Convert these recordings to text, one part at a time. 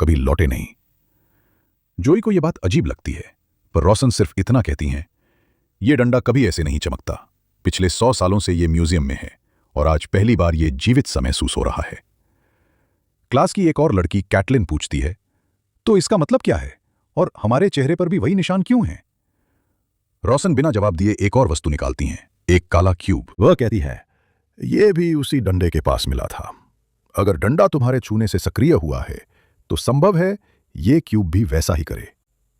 कभी लौटे नहीं। जोई को यह बात अजीब लगती है, पर रोशन सिर्फ इतना कहती हैं, यह डंडा कभी ऐसे नहीं चमकता। पिछले 100 सालों से यह म्यूजियम में है और आज पहली बार यह जीवित सा महसूस हो रहा है। क्लास की एक और लड़की कैटलिन पूछती है, तो इसका मतलब क्या है और हमारे चेहरे पर भी वही निशान क्यों हैं? रोशन बिना जवाब दिए एक और वस्तु निकालती हैं, एक काला क्यूब। वह कहती है, यह भी उसी डंडे के पास मिला था। अगर डंडा तुम्हारे छूने से सक्रिय हुआ है तो संभव है यह क्यूब भी वैसा ही करे।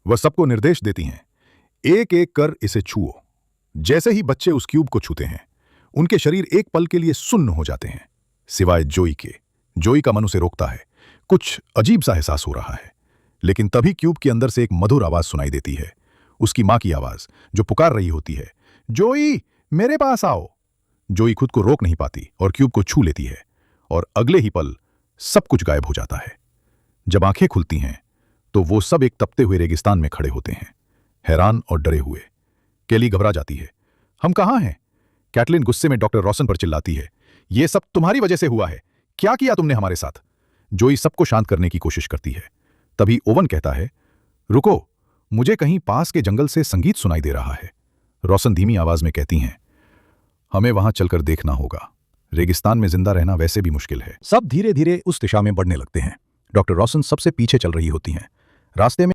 वह सबको निर्देश देती हैं, एक एक कर इसे छुओ। जैसे ही बच्चे उस क्यूब को छूते हैं, उनके शरीर एक पल के लिए सुन्न हो जाते हैं, सिवाय जोई के। जोई का मन उसे रोकता है, कुछ अजीब सा एहसास हो रहा है। लेकिन तभी क्यूब के अंदर से एक मधुर आवाज सुनाई देती है, उसकी मां की आवाज, जो पुकार रही होती है, जोई मेरे पास आओ। जोई खुद को रोक नहीं पाती और क्यूब को छू लेती है, और अगले ही पल सब कुछ गायब हो जाता है। जब आंखें खुलती हैं तो वो सब एक तपते हुए रेगिस्तान में खड़े होते हैं, हैरान और डरे हुए। केली घबरा जाती है, हम कहां हैं? कैटलिन गुस्से में डॉक्टर रोशन पर चिल्लाती है, यह सब तुम्हारी वजह से हुआ है, क्या किया तुमने हमारे साथ? जोई सबको शांत करने की कोशिश करती है। तभी ओवन कहता है, रुको, मुझे कहीं पास के जंगल से संगीत सुनाई दे रहा है। रोशन धीमी आवाज में कहती हैं, हमें वहां चलकर देखना होगा। रेगिस्तान में जिंदा रहना वैसे भी मुश्किल है। सब धीरे धीरे उस दिशा में बढ़ने लगते हैं। डॉक्टर रोशन सबसे पीछे चल रही होती हैं। रास्ते में